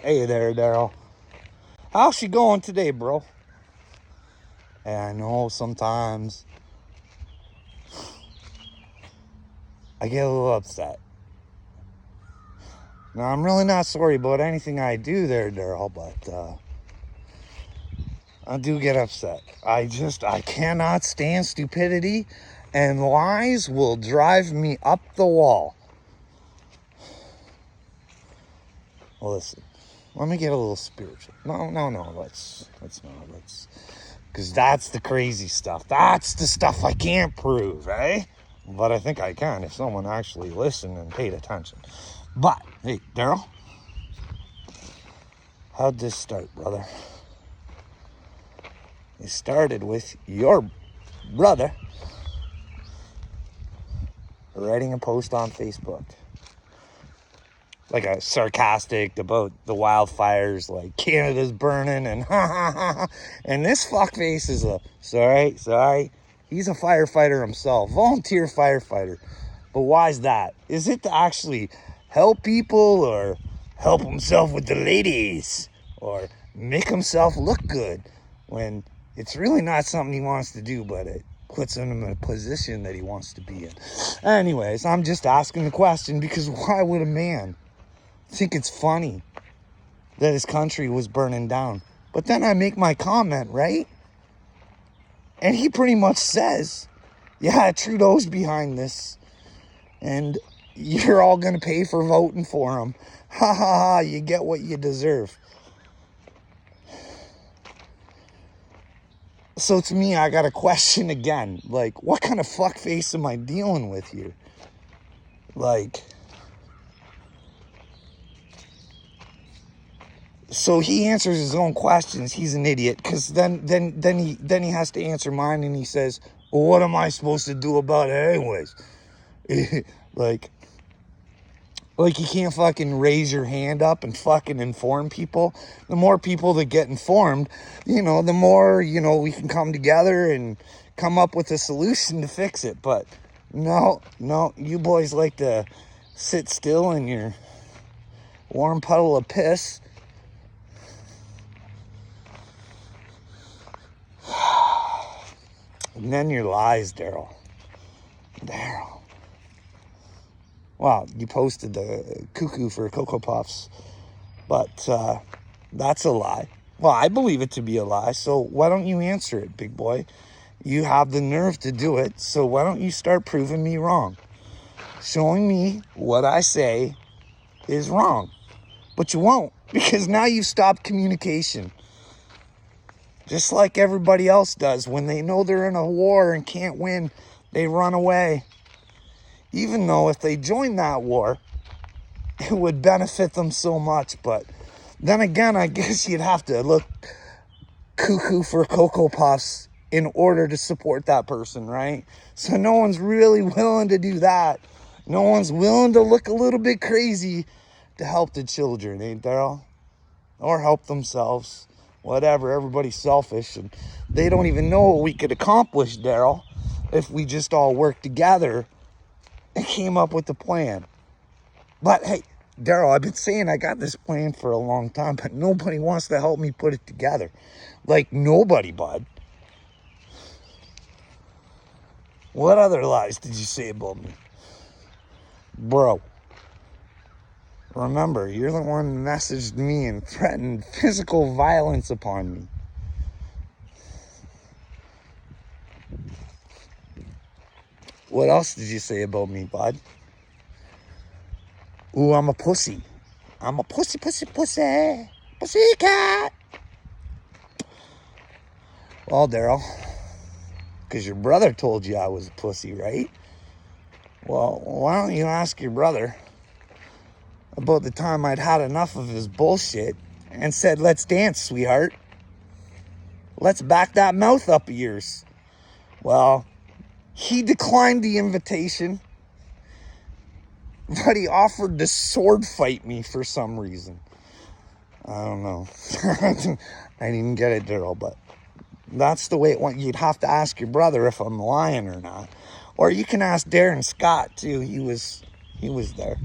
Hey there, Darrell. How's she going today, bro? And I know sometimes I get a little upset. Now, I'm really not sorry about anything I do there, Darrell, but I do get upset. I cannot stand stupidity, and lies will drive me up the wall. Well, listen, let me get a little spiritual. No, let's because that's the crazy stuff. That's the stuff I can't prove, eh? But I think I can if someone actually listened and paid attention. But, hey, Darrell, how'd this start, brother? It started with your brother writing a post on Facebook. Like a sarcastic about the wildfires, like Canada's burning and ha ha ha. And this fuckface is sorry. He's a firefighter himself, volunteer firefighter. But why is that? Is it to actually help people or help himself with the ladies or make himself look good when it's really not something he wants to do, but it puts him in a position that he wants to be in? Anyways, I'm just asking the question because why would a man think it's funny that his country was burning down? But then I make my comment, right? And he pretty much says, yeah, Trudeau's behind this. And you're all going to pay for voting for him. Ha ha ha, you get what you deserve. So to me, I got a question again. Like, what kind of fuckface am I dealing with here? Like, so he answers his own questions. He's an idiot because then he has to answer mine, and he says, well, what am I supposed to do about it anyways? like you can't fucking raise your hand up and fucking inform people. The more people that get informed, the more, we can come together and come up with a solution to fix it. But no, you boys like to sit still in your warm puddle of piss. And then your lies, Darrell. Wow, you posted the cuckoo for Cocoa Puffs, but that's a lie. Well, I believe it to be a lie, so why don't you answer it, big boy? You have the nerve to do it, so why don't you start proving me wrong? Showing me what I say is wrong. But you won't, because now you've stopped communication. Just like everybody else does. When they know they're in a war and can't win, they run away. Even though if they join that war, it would benefit them so much. But then again, I guess you'd have to look cuckoo for Cocoa Puffs in order to support that person, right? So no one's really willing to do that. No one's willing to look a little bit crazy to help the children, ain't Darrell? Or help themselves. Whatever, everybody's selfish, and they don't even know what we could accomplish, Darrell, if we just all worked together and came up with the plan. But hey, Darrell, I've been saying I got this plan for a long time, but nobody wants to help me put it together. Like, nobody, bud. What other lies did you say about me? Bro, remember, you're the one who messaged me and threatened physical violence upon me. What else did you say about me, bud? Ooh, I'm a pussy. I'm a pussy. Pussycat. Well, Darrell, because your brother told you I was a pussy, right? Well, why don't you ask your brother about the time I'd had enough of his bullshit and said, let's dance, sweetheart. Let's back that mouth up of yours. Well, he declined the invitation, but he offered to sword fight me for some reason. I don't know. I didn't get it, Darrell, but that's the way it went. You'd have to ask your brother if I'm lying or not. Or you can ask Darren Scott, too. He was there,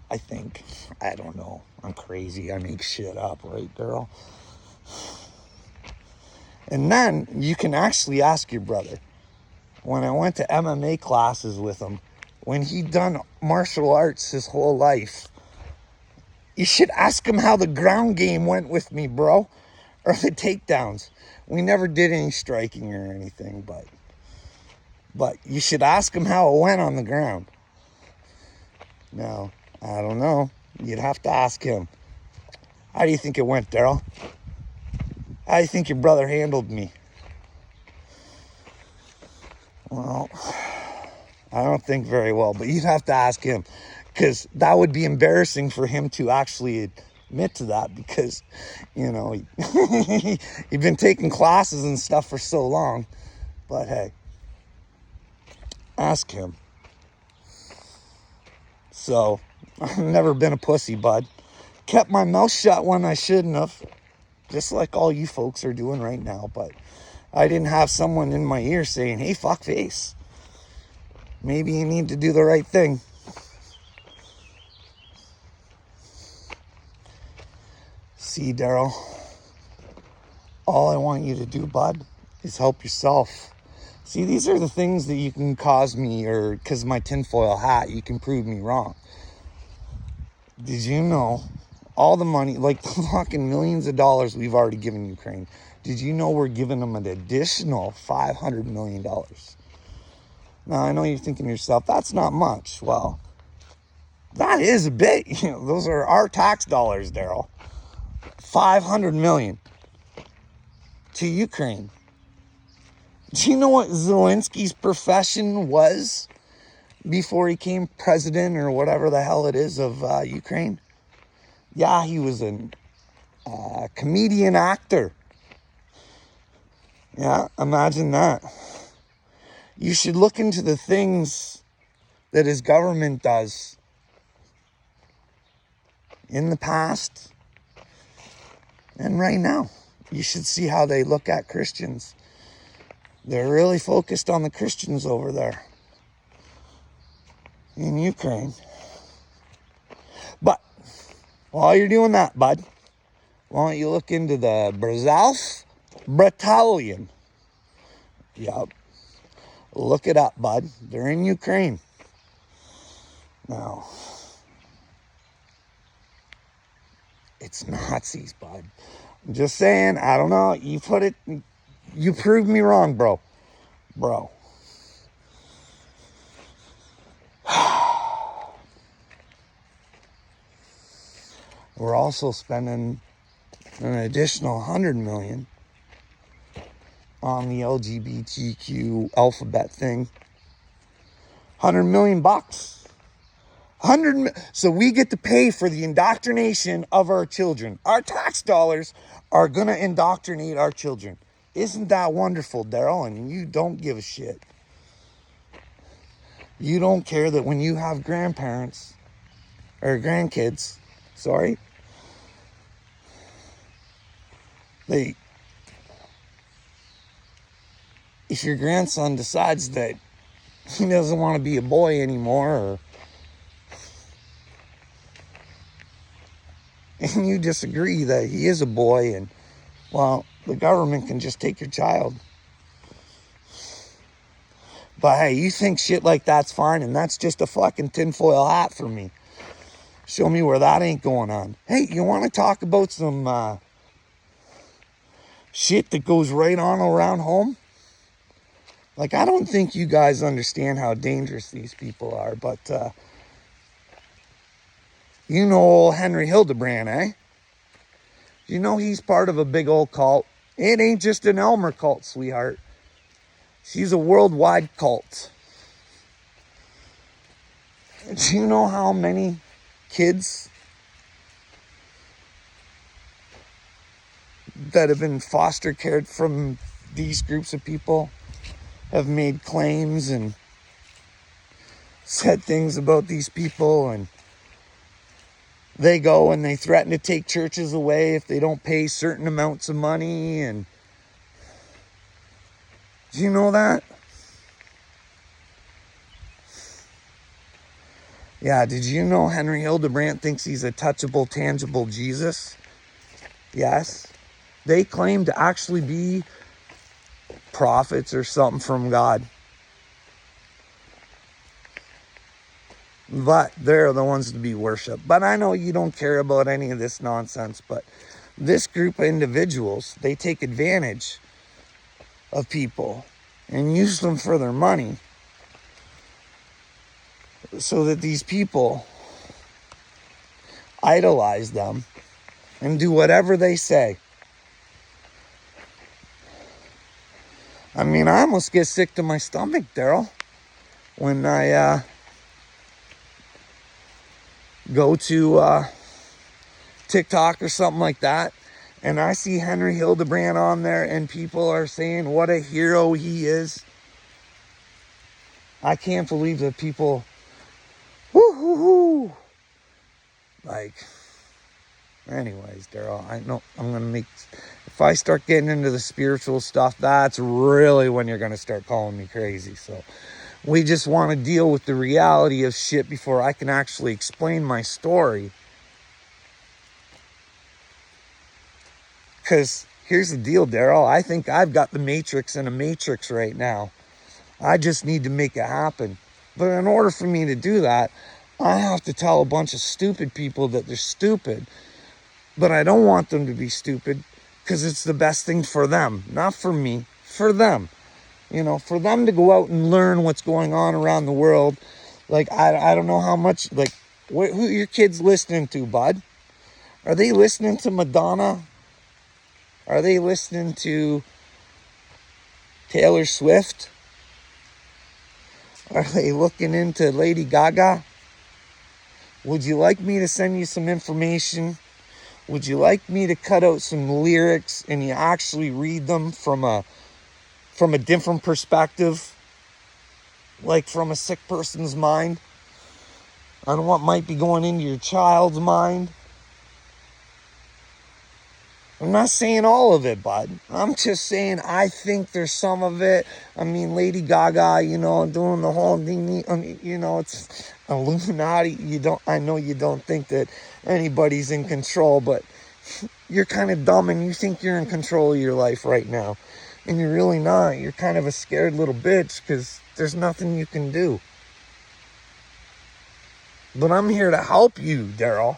I think. I don't know. I'm crazy. I make shit up, right, Darrell? And then you can actually ask your brother. When I went to MMA classes with him, when he'd done martial arts his whole life, you should ask him how the ground game went with me, bro. Or the takedowns. We never did any striking or anything, but you should ask him how it went on the ground. No, I don't know. You'd have to ask him. How do you think it went, Darrell? How do you think your brother handled me? Well, I don't think very well, but you'd have to ask him, because that would be embarrassing for him to actually admit to that, because, you know, he'd been taking classes and stuff for so long. But hey, ask him. So, I've never been a pussy, bud. Kept my mouth shut when I shouldn't have, just like all you folks are doing right now, but I didn't have someone in my ear saying, hey, fuck face. Maybe you need to do the right thing. See, Darrell, all I want you to do, bud, is help yourself. See, these are the things that you can cause me, or because of my tinfoil hat, you can prove me wrong. Did you know all the money, like the fucking millions of dollars we've already given Ukraine? Did you know we're giving them an additional $500 million? Now, I know you're thinking to yourself, that's not much. Well, that is a bit. You know, those are our tax dollars, Darrell. $500 million to Ukraine. Do you know what Zelensky's profession was before he became president or whatever the hell it is of Ukraine? Yeah, he was a comedian actor. Yeah, imagine that. You should look into the things that his government does in the past and right now. You should see how they look at Christians. They're really focused on the Christians over there in Ukraine. But while you're doing that, bud, why don't you look into the Brazalf Battalion? Yep. Look it up, bud. They're in Ukraine. Now, it's Nazis, bud. I'm just saying, I don't know. You proved me wrong, bro. Bro. We're also spending an additional $100 million on the LGBTQ alphabet thing. $100 million bucks. So we get to pay for the indoctrination of our children. Our tax dollars are going to indoctrinate our children. Isn't that wonderful, Darrell? And you don't give a shit. You don't care that when you have grandparents or grandkids, sorry, if your grandson decides that he doesn't want to be a boy anymore, and you disagree that he is a boy, and, well, the government can just take your child. But hey, you think shit like that's fine, and that's just a fucking tinfoil hat for me. Show me where that ain't going on. Hey, you want to talk about some shit that goes right on around home? Like, I don't think you guys understand how dangerous these people are, but, you know old Henry Hildebrand, eh? You know he's part of a big old cult. It ain't just an Elmer cult, sweetheart. She's a worldwide cult. Do you know how many kids that have been foster cared from these groups of people have made claims and said things about these people, and they go and they threaten to take churches away if they don't pay certain amounts of money? And do you know that? Yeah, did you know Henry Hildebrandt thinks he's a touchable, tangible Jesus? Yes. They claim to actually be prophets or something from God. But they're the ones to be worshipped. But I know you don't care about any of this nonsense, but this group of individuals, they take advantage of people and use them for their money so that these people idolize them and do whatever they say. I mean, I almost get sick to my stomach, Darryl, when I go to TikTok or something like that, and I see Henry Hildebrandt on there, and people are saying what a hero he is. I can't believe that people, woo-hoo-hoo. Like, anyways, Darryl, I know I'm going to make, if I start getting into the spiritual stuff, that's really when you're going to start calling me crazy. So we just want to deal with the reality of shit before I can actually explain my story. Because here's the deal, Darryl. I think I've got the matrix in a matrix right now. I just need to make it happen. But in order for me to do that, I have to tell a bunch of stupid people that they're stupid. But I don't want them to be stupid because it's the best thing for them. Not for me, for them. You know, for them to go out and learn what's going on around the world. Like, I don't know how much, like, who are your kids listening to, bud? Are they listening to Madonna? Are they listening to Taylor Swift? Are they looking into Lady Gaga? Would you like me to send you some information? Would you like me to cut out some lyrics and you actually read them from a different perspective? Like from a sick person's mind? On what might be going into your child's mind? I'm not saying all of it, bud. I'm just saying I think there's some of it. I mean, Lady Gaga, you know, doing the whole thing. I mean, you know, it's Illuminati. I know you don't think that anybody's in control, but you're kind of dumb and you think you're in control of your life right now. And you're really not. You're kind of a scared little bitch because there's nothing you can do. But I'm here to help you, Darryl.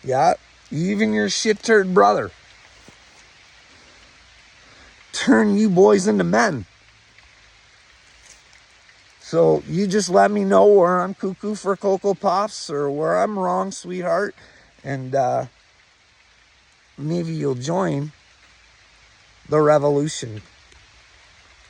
Yeah, even your shit-turd brother. Turn you boys into men. So you just let me know where I'm cuckoo for Cocoa Puffs or where I'm wrong, sweetheart. And maybe you'll join the revolution.